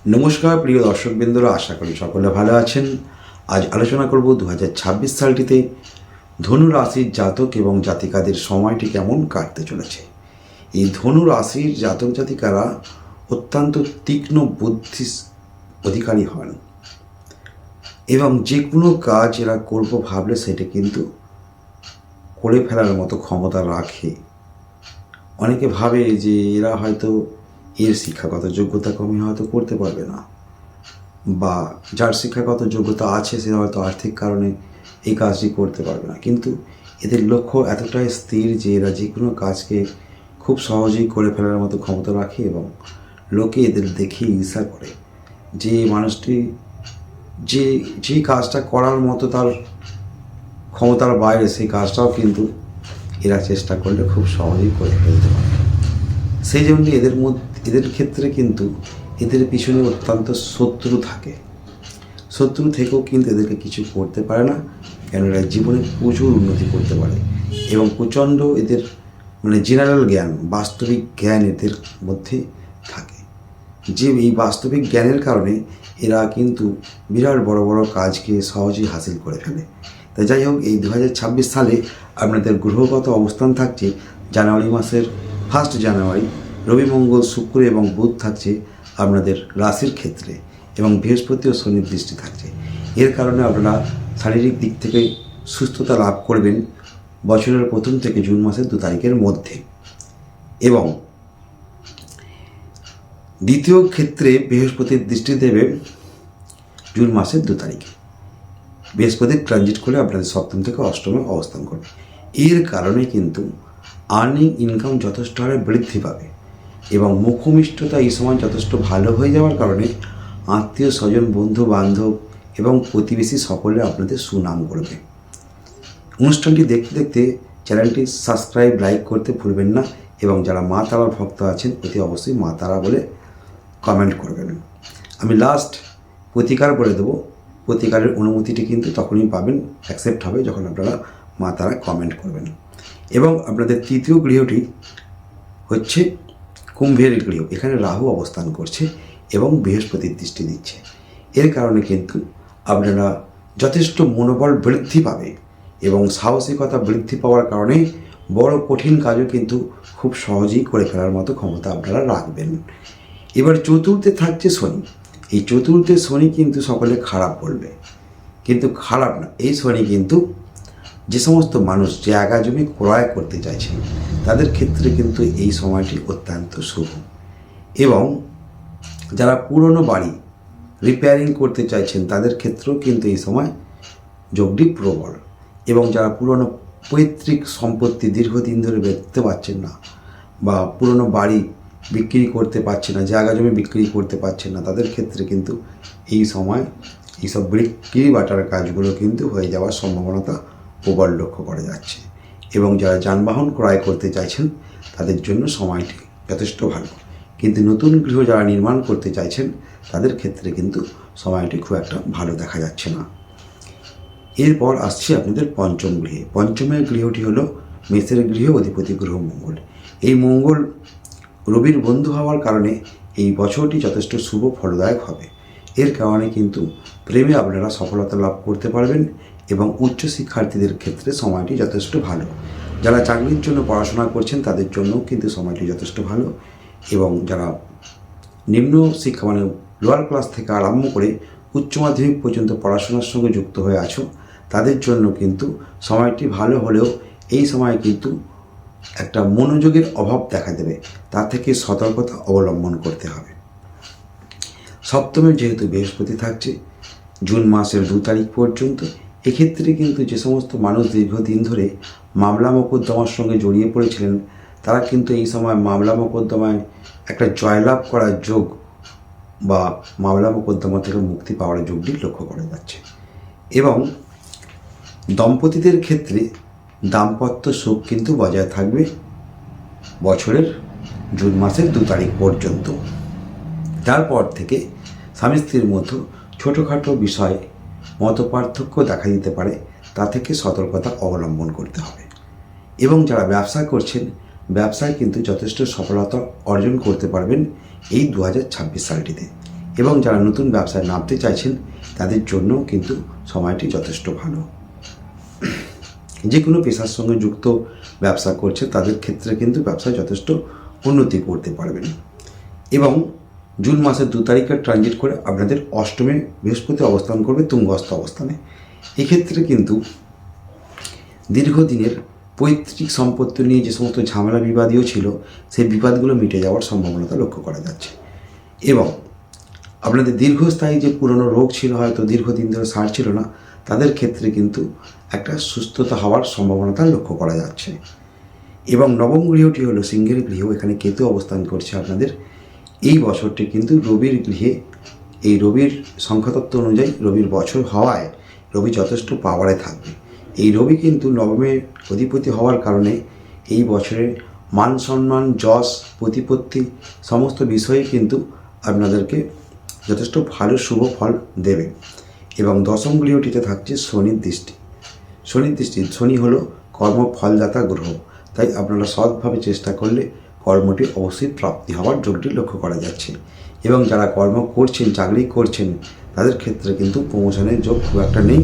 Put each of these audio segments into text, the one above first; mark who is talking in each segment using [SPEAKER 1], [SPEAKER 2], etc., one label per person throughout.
[SPEAKER 1] নমস্কার প্রিয় দর্শকবৃন্দরা, আশা করি সকলে ভালো আছেন। আজ আলোচনা করব 2026 সালটিতে ধনু রাশির জাতক এবং জাতিকাদের সময়টি কেমন কাটতে চলেছে। এই ধনু রাশির জাতক জাতিকারা অত্যন্ত তীক্ষ্ণ বুদ্ধির অধিকারী হন এবং যে কোনো কাজ এরা করব ভাবলে সেটা কিন্তু করে ফেলার মতো ক্ষমতা রাখে। অনেকে ভাবে যে এরা হয়তো এর শিক্ষাগত যোগ্যতা কমে হয়তো করতে পারবে না, বা যার শিক্ষাগত যোগ্যতা আছে সে হয়তো আর্থিক কারণে এই কাজটি করতে পারবে না, কিন্তু এদের লক্ষ্য এতটাই স্থির যে এরা যে কোনো কাজকে খুব সহজেই করে ফেলার মতো ক্ষমতা রাখে এবং লোকে এদের দেখে ঈর্ষা করে যে মানুষটি যে কাজটা করার মতো তার ক্ষমতার বাইরে সেই কাজটাও কিন্তু এরা চেষ্টা করলে খুব সহজেই করে ফেলতে পারে। সেই জন্য এদের ক্ষেত্রে কিন্তু এদের পিছনে অত্যন্ত শত্রু থাকে। শত্রু থেকেও কিন্তু এদেরকে কিছু করতে পারে না, কেন এরা জীবনে প্রচুর উন্নতি করতে পারে এবং প্রচণ্ড এদের জেনারেল জ্ঞান, বাস্তবিক জ্ঞান এদের মধ্যে থাকে। যে এই বাস্তবিক জ্ঞানের কারণে এরা কিন্তু বিরাট বড় বড় কাজকে সহজেই হাসিল করে ফেলে। তাই যাই হোক, এই 2026 সালে আপনাদের গ্রহগত অবস্থান থাকছে জানুয়ারি মাসের 1 জানুয়ারি রবি, মঙ্গল, শুক্র এবং বুধ থাকছে আপনাদের রাশির ক্ষেত্রে এবং বৃহস্পতি ও শনির দৃষ্টি থাকছে। এর কারণে আপনারা শারীরিক দিক থেকে সুস্থতা লাভ করবেন বছরের প্রথম থেকে জুন মাসের 2 তারিখের মধ্যে। এবং দ্বিতীয় ক্ষেত্রে বৃহস্পতির দৃষ্টি দেবে জুন মাসের 2 তারিখে। বৃহস্পতি ট্রানজিট করে আপনাদের সপ্তম থেকে অষ্টমে অবস্থান করবে। এর কারণে কিন্তু আর্নিং ইনকাম যথেষ্ট হারে বৃদ্ধি পাবে এবং মুখমিষ্টতা এই সময় যথেষ্ট ভালো হয়ে যাওয়ার কারণে আত্মীয় স্বজন, বন্ধু বান্ধব এবং প্রতিবেশী সকলে আপনাদের সুনাম করবে। অনুষ্ঠানটি দেখতে দেখতে চ্যানেলটি সাবস্ক্রাইব, লাইক করতে ভুলবেন না এবং যারা মা তারার ভক্ত আছেন অতি অবশ্যই মা তারা বলে কমেন্ট করবেন। আমি লাস্ট প্রতিকার বলে দেবো। প্রতিকারের অনুমতিটি কিন্তু তখনই পাবেন, অ্যাকসেপ্ট হবে যখন আপনারা মা তারা কমেন্ট করবেন। এবং আপনাদের তৃতীয় গৃহটি হচ্ছে কুম্ভের গৃহ। এখানে রাহু অবস্থান করছে এবং বৃহস্পতির দৃষ্টি দিচ্ছে। এর কারণে কিন্তু আপনারা যথেষ্ট মনোবল বৃদ্ধি পাবে এবং সাহসিকতা বৃদ্ধি পাওয়ার কারণে বড় কঠিন কাজও কিন্তু খুব সহজেই করে ফেলার মতো ক্ষমতা আপনারা রাখবেন। এবার চতুর্থে থাকছে শনি। এই চতুর্থে শনি কিন্তু সকলে খারাপ বলবে, কিন্তু খারাপ না। এই শনি কিন্তু যে সমস্ত মানুষ জায়গা জমি ক্রয় করতে চাইছেন তাদের ক্ষেত্রে কিন্তু এই সময়টি অত্যন্ত শুভ। এবং যারা পুরনো বাড়ি রিপেয়ারিং করতে চাইছেন তাদের ক্ষেত্রেও কিন্তু এই সময় যোগটি প্রবল। এবং যারা পুরনো পৈতৃক সম্পত্তি দীর্ঘদিন ধরে দেখতে পাচ্ছেন না, বা পুরনো বাড়ি বিক্রি করতে পারছেন না, জায়গা জমি বিক্রি করতে পারছেন না, তাদের ক্ষেত্রে কিন্তু এই সময় এইসব বিক্রি বাটার কাজগুলো কিন্তু হয়ে যাওয়ার সম্ভাবনাটা প্রবল লক্ষ্য করা যাচ্ছে। এবং যারা যানবাহন ক্রয় করতে চাইছেন তাদের জন্য সময়টি যথেষ্ট ভালো, কিন্তু নতুন গৃহ যারা নির্মাণ করতে চাইছেন তাদের ক্ষেত্রে কিন্তু সময়টি খুব একটা ভালো দেখা যাচ্ছে না। এরপর আসছে আপনাদের পঞ্চম গৃহে। পঞ্চমের গৃহটি হলো মেষের গৃহ, অধিপতি গ্রহ মঙ্গল। এই মঙ্গল রবির বন্ধু হওয়ার কারণে এই বছরটি যথেষ্ট শুভ ফলদায়ক হবে। এর কারণে কিন্তু প্রেমে আপনারা সফলতা লাভ করতে পারবেন এবং উচ্চশিক্ষার্থীদের ক্ষেত্রে সময়টি যথেষ্ট ভালো। যারা চাকরির জন্য পড়াশোনা করছেন তাদের জন্যও কিন্তু সময়টি যথেষ্ট ভালো। এবং যারা নিম্ন শিক্ষা লোয়ার ক্লাস থেকে আরম্ভ করে উচ্চ মাধ্যমিক পর্যন্ত পড়াশোনার সঙ্গে যুক্ত হয়ে আছো তাদের জন্য কিন্তু সময়টি ভালো হলেও এই সময় কিন্তু একটা মনোযোগের অভাব দেখা দেবে, তা থেকে সতর্কতা অবলম্বন করতে হবে। সপ্তমে যেহেতু বৃহস্পতি থাকছে জুন মাসের 2 তারিখ পর্যন্ত, এক্ষেত্রে কিন্তু যে সমস্ত মানুষ দীর্ঘদিন ধরে মামলা মোকদ্দমার সঙ্গে জড়িয়ে পড়েছিলেন তারা কিন্তু এই সময় মামলা মোকদ্দমায় একটা জয়লাভ করার যোগ বা মামলা মোকদ্দমা থেকে মুক্তি পাওয়ার যোগটি লক্ষ্য করা যাচ্ছে। এবং দম্পতিদের ক্ষেত্রে দাম্পত্য সুখ কিন্তু বজায় থাকবে বছরের জুন মাসের 2 তারিখ পর্যন্ত। তারপর থেকে স্বামী স্ত্রীর মধ্যে ছোটোখাটো বিষয়ে মতপার্থক্য দেখা দিতে পারে, তা থেকে সতর্কতা অবলম্বন করতে হবে। এবং যারা ব্যবসা করছেন ব্যবসায় কিন্তু যথেষ্ট সফলতা অর্জন করতে পারবেন এই 2026 সালটিতে। এবং যারা নতুন ব্যবসায় নামতে চাইছেন তাদের জন্যও কিন্তু সময়টি যথেষ্ট ভালো। যে কোনো পেশার সঙ্গে যুক্ত ব্যবসা করছে তাদের ক্ষেত্রে কিন্তু ব্যবসায় যথেষ্ট উন্নতি করতে পারবেন। এবং জুন মাসের 2 তারিখে ট্রানজিট করে আপনাদের অষ্টমে বৃহস্পতি অবস্থান করবে তুঙ্গস্থ অবস্থানে। এক্ষেত্রে কিন্তু দীর্ঘদিনের পৈতৃক সম্পত্তি নিয়ে যে সমস্ত ঝামেলা বিবাদীও ছিল সেই বিবাদগুলো মিটে যাওয়ার সম্ভাবনা লক্ষ্য করা যাচ্ছে। এবং আপনাদের দীর্ঘস্থায়ী যে পুরনো রোগ ছিল, হয়তো দীর্ঘদিন ধরে সারছিল না, তাদের ক্ষেত্রে কিন্তু একটা সুস্থতা হওয়ার সম্ভাবনা লক্ষ্য করা যাচ্ছে। এবং নবম গৃহটি হলো সিংহের গৃহ, এখানে কেতু অবস্থান করছে আপনাদের। এই বছরটি কিন্তু রবির গৃহে, এই রবির সংখ্যাতত্ত্ব অনুযায়ী রবির বছর হওয়ায় রবি যথেষ্ট পাওয়ারে থাকবে। এই রবি কিন্তু নবমের অধিপতি হওয়ার কারণে এই বছরে মান সম্মান, যশ, প্রতিপত্তি সমস্ত বিষয়ে কিন্তু আপনাদেরকে যথেষ্ট ভালো শুভ ফল দেবে। এবং দশম গৃহটিতে থাকছে শনির দৃষ্টি। শনি হলো কর্মফলদাতা গ্রহ, তাই আপনারা সৎভাবে চেষ্টা করলে কর্মটি অবশ্যই প্রাপ্তি হওয়ার যোগটি লক্ষ্য করা যাচ্ছে। এবং যারা কর্ম করছেন, চাকরি করছেন, তাদের ক্ষেত্রে কিন্তু প্রমোশনের যোগ খুব একটা নেই,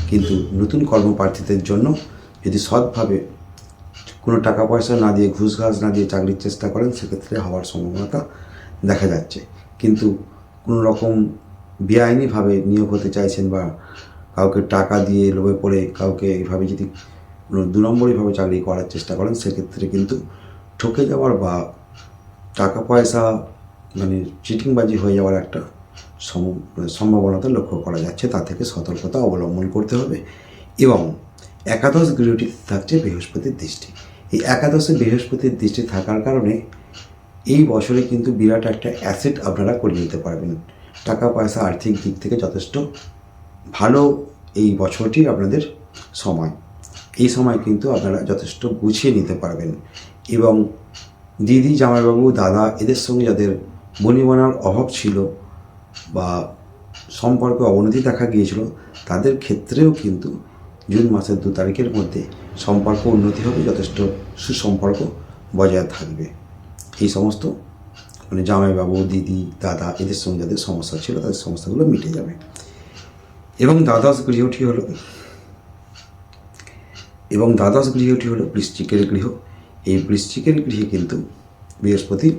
[SPEAKER 1] কিন্তু নতুন কর্মপ্রার্থীদের জন্য যদি সৎভাবে কোনো টাকা পয়সা না দিয়ে, ঘুষ ঘাস না দিয়ে চাকরির চেষ্টা করেন, সেক্ষেত্রে হওয়ার সম্ভাবনা দেখা যাচ্ছে। কিন্তু কোনো রকম বেআইনিভাবে নিয়োগ হতে চাইছেন বা কাউকে টাকা দিয়ে লোভে পড়ে কাউকে এইভাবে যদি কোনো 2 নম্বরইভাবে চাকরি করার চেষ্টা করেন, সেক্ষেত্রে কিন্তু ঠকে যাওয়ার বা টাকা পয়সা চিটিংবাজি হয়ে যাওয়ার একটা সম্ভাবনা লক্ষ্য করা যাচ্ছে। তা থেকে সতর্কতা অবলম্বন করতে হবে। এবং একাদশ গৃহটিতে থাকছে বৃহস্পতির দৃষ্টি। এই একাদশে বৃহস্পতির দৃষ্টি থাকার কারণে এই বছরে কিন্তু বিরাট একটা অ্যাসেট আপনারা করে নিতে পারবেন। টাকা পয়সা আর্থিক দিক থেকে যথেষ্ট ভালো এই বছরটি আপনাদের সময়। এই সময় কিন্তু আপনারা যথেষ্ট গুছিয়ে নিতে পারবেন। এবং দিদি, জামাইবাবু, দাদা এদের সঙ্গে যাদের বনিবনার অভাব ছিল বা সম্পর্কে অবনতি দেখা গিয়েছিল, তাদের ক্ষেত্রেও কিন্তু জুন মাসের 2 তারিখের মধ্যে সম্পর্ক উন্নতি হবে, যথেষ্ট সুসম্পর্ক বজায় থাকবে। এই সমস্ত জামাইবাবু, দিদি, দাদা এদের সঙ্গে যাদের সমস্যা ছিল তাদের সমস্যাগুলো মিটে যাবে। এবং দ্বাদশ গৃহটি হলো বৃশ্চিকের গৃহ। এই বৃশ্চিকের গৃহে কিন্তু বৃহস্পতি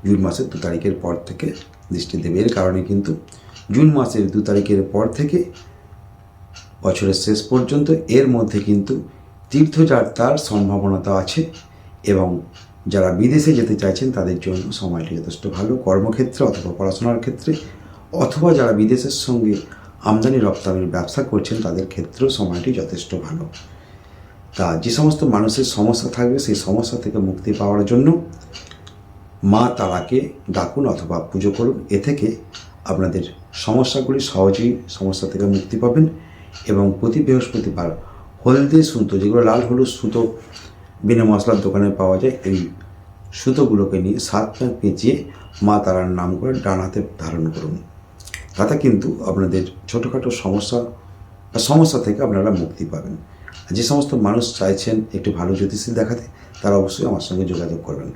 [SPEAKER 1] জুন মাসের 2 তারিখের পর থেকে দৃষ্টি দেবে। এর কারণে কিন্তু জুন মাসের 2 তারিখের পর থেকে বছরের শেষ পর্যন্ত এর মধ্যে কিন্তু তীর্থযাত্রার সম্ভাবনা আছে। এবং যারা বিদেশে যেতে চাইছেন তাদের জন্য সময়টি যথেষ্ট ভালো, কর্মক্ষেত্রে অথবা পড়াশোনার ক্ষেত্রে, অথবা যারা বিদেশের সঙ্গে আমদানি রপ্তানির ব্যবসা করছেন তাদের ক্ষেত্রেও সময়টি যথেষ্ট ভালো। তা যে সমস্ত মানুষের সমস্যা থাকবে সেই সমস্যা থেকে মুক্তি পাওয়ার জন্য মা তারাকে ডাকুন অথবা পুজো করুন। এ থেকে আপনাদের সমস্যাগুলি সহজেই সমস্যা থেকে মুক্তি পাবেন। এবং প্রতি বৃহস্পতিবার হলদে সুতো, যেগুলো লাল হলুদ সুতো বিনা মশলার দোকানে পাওয়া যায়, এই সুতোগুলোকে নিয়ে 7 পাক পেঁচিয়ে মা তারার নাম করে ডান হাতে ধারণ করুন। তাতে কিন্তু আপনাদের ছোটোখাটো সমস্যা থেকে আপনারা মুক্তি পাবেন। যে সমস্ত মানুষ চাইছেন একটু ভালো জ্যোতিষী দেখাতে, তারা অবশ্যই আমার সঙ্গে যোগাযোগ করবেন।